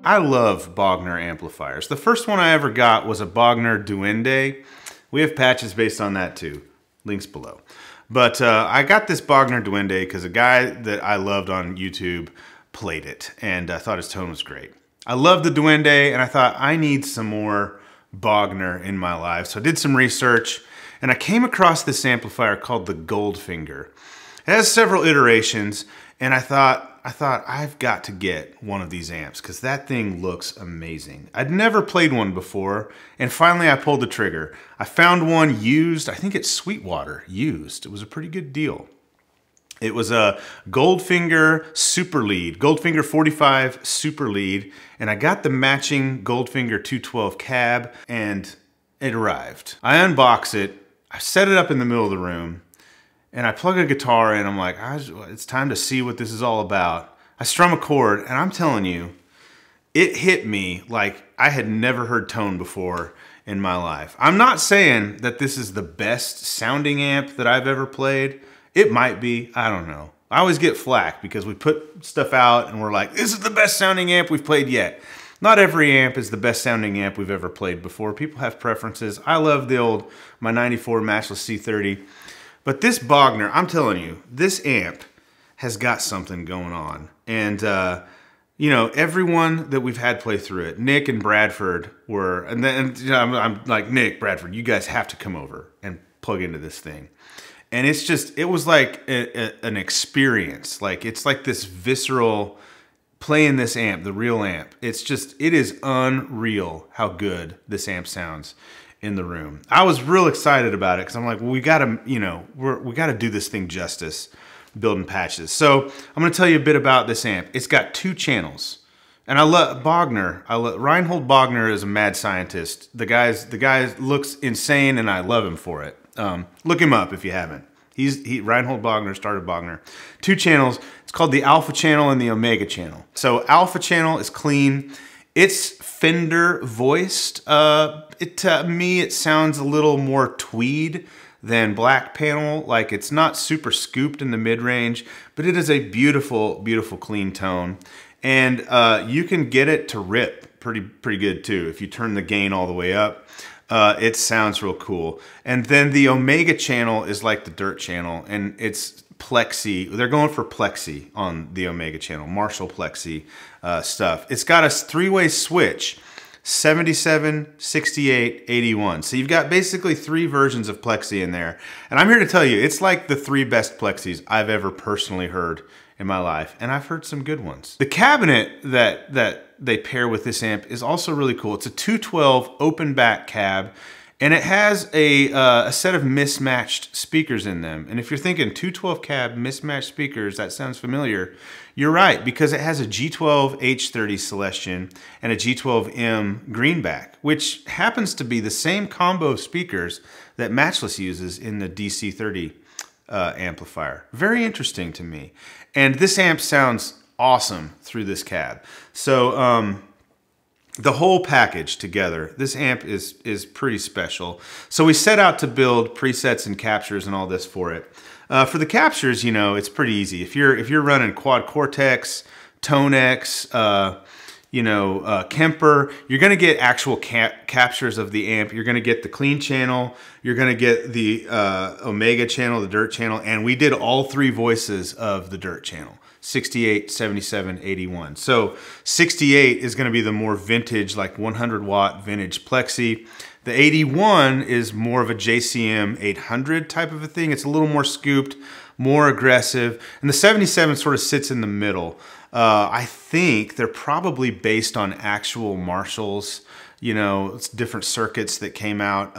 I love Bogner amplifiers. The first one I ever got was a Bogner Duende. We have patches based on that too. Links below. But I got this Bogner Duende because a guy that I loved on YouTube played it, and I thought his tone was great. I love the Duende, and I thought I need some more Bogner in my life. So I did some research, and I came across this amplifier called the Goldfinger. It has several iterations, and I thought I've got to get one of these amps because that thing looks amazing. I'd never played one before, and finally I pulled the trigger. I found one used, I think it's Sweetwater, used. It was a pretty good deal. It was a Goldfinger Super Lead, Goldfinger 45 Super Lead, and I got the matching Goldfinger 212 cab, and it arrived. I unbox it, I set it up in the middle of the room, and I plug a guitar in. I'm like, it's time to see what this is all about. I strum a chord, and I'm telling you, it hit me like I had never heard tone before in my life. I'm not saying that this is the best sounding amp that I've ever played. It might be, I don't know. I always get flack because we put stuff out and we're like, this is the best sounding amp we've played yet. Not every amp is the best sounding amp we've ever played before. People have preferences. I love my 94 Matchless C30. But this Bogner, I'm telling you, this amp has got something going on. And, you know, everyone that we've had play through it, Nick and Bradford were, and then you know, I'm like, Nick, Bradford, you guys have to come over and plug into this thing. And it's just, it was like an experience. Like, it's like this visceral, playing this amp, the real amp. It's just, it is unreal how good this amp sounds in the room. I was real excited about it because I'm like, well, we gotta, you know, we gotta do this thing justice, building patches. So I'm gonna tell you a bit about this amp. It's got 2 channels. And I love Bogner. Reinhold Bogner is a mad scientist. The guy looks insane, and I love him for it. Look him up if you haven't. Reinhold Bogner started Bogner. 2 channels. It's called the Alpha channel and the Omega channel. So Alpha channel is clean. It's Fender voiced. To me, it sounds a little more tweed than black panel. Like, it's not super scooped in the mid-range, but it is a beautiful, beautiful clean tone. And you can get it to rip pretty good too. If you turn the gain all the way up, it sounds real cool. And then the Omega channel is like the dirt channel, and it's Plexi. They're going for Plexi on the Omega channel, Marshall Plexi stuff. It's got a 3-way switch, 77, 68, 81. So you've got basically 3 versions of Plexi in there. And I'm here to tell you, it's like the 3 best Plexis I've ever personally heard in my life, and I've heard some good ones. The cabinet that they pair with this amp is also really cool. It's a 212 open back cab, and it has a set of mismatched speakers in them. And if you're thinking 212 cab mismatched speakers, that sounds familiar. You're right, because it has a G12H Celestion and a G12M greenback, which happens to be the same combo of speakers that Matchless uses in the DC30 amplifier. Very interesting to me. And this amp sounds awesome through this cab. So the whole package together, this amp is pretty special. So we set out to build presets and captures and all this for it. For the captures, you know, it's pretty easy. If you're running quad Cortex, Tonex, Kemper, you're gonna get actual captures of the amp. You're gonna get the clean channel, you're gonna get the Omega channel, the dirt channel, and we did all 3 voices of the dirt channel, 68, 77, 81. So 68 is gonna be the more vintage, like 100 watt vintage Plexi. The 81 is more of a JCM 800 type of a thing. It's a little more scooped, more aggressive, and the 77 sort of sits in the middle. I think they're probably based on actual Marshalls, you know, it's different circuits that came out.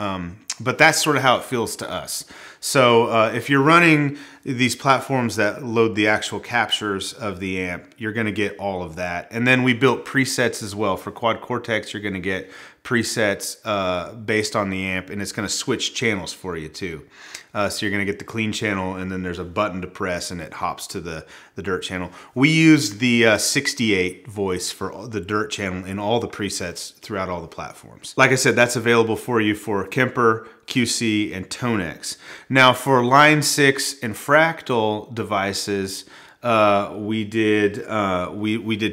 But that's sort of how it feels to us. So if you're running these platforms that load the actual captures of the amp, you're gonna get all of that. And then we built presets as well. For Quad Cortex, you're gonna get presets based on the amp, and it's gonna switch channels for you too. So you're gonna get the clean channel, and then there's a button to press and it hops to the dirt channel. We used the 68 voice for the dirt channel in all the presets throughout all the platforms. Like I said, that's available for you for Kemper, QC, and Tonex. Now for Line 6 and Fractal devices, we did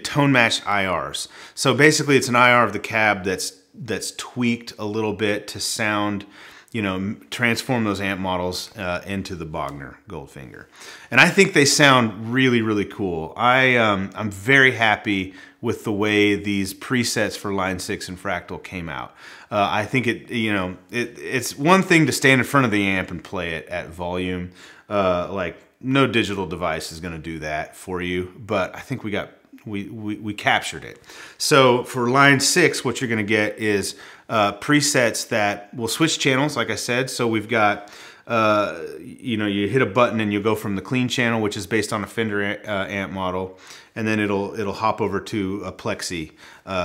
tone matched IRs. So basically, it's an IR of the cab that's tweaked a little bit to sound, you know, transform those amp models into the Bogner Goldfinger. And I think they sound really, really cool. I'm very happy with the way these presets for Line 6 and Fractal came out. I think it's one thing to stand in front of the amp and play it at volume. Like no digital device is gonna do that for you, but I think we captured it. So for Line 6, what you're gonna get is presets that will switch channels, like I said. So we've got, you know, you hit a button and you'll go from the clean channel, which is based on a Fender amp model, and then it'll hop over to a Plexi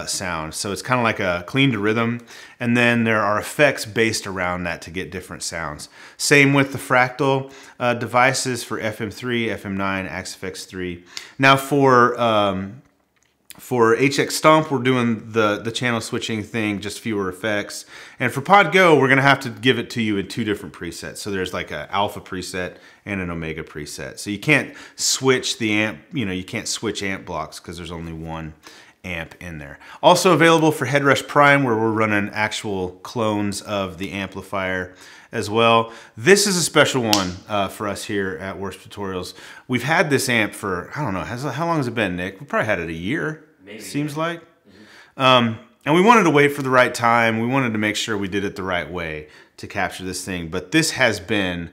sound. So it's kind of like a clean to rhythm, and then there are effects based around that to get different sounds. Same with the Fractal devices for FM3, FM9, Axe-FX III. Now for HX Stomp, we're doing the channel switching thing, just fewer effects. And for Pod Go, we're gonna have to give it to you in 2 different presets. So there's like an alpha preset and an omega preset. So you can't switch the amp, you know, you can't switch amp blocks because there's only one amp in there. Also available for Headrush Prime, where we're running actual clones of the amplifier as well. This is a special one for us here at Worst Tutorials. We've had this amp for, I don't know, how long has it been, Nick? We probably had it a year. Maybe, seems like. And we wanted to wait for the right time. We wanted to make sure we did it the right way to capture this thing. But this has been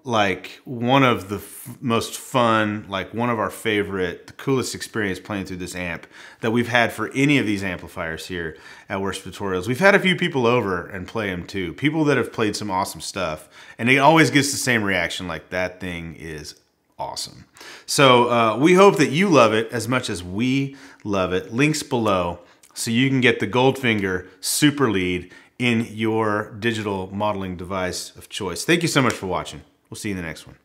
like one of the most fun, like one of our favorite, the coolest experience playing through this amp that we've had for any of these amplifiers here at Worst Tutorials. We've had a few people over and play them too. People that have played some awesome stuff. And it always gets the same reaction, like that thing is awesome. So we hope that you love it as much as we love it. Links below so you can get the Goldfinger Super Lead in your digital modeling device of choice. Thank you so much for watching. We'll see you in the next one.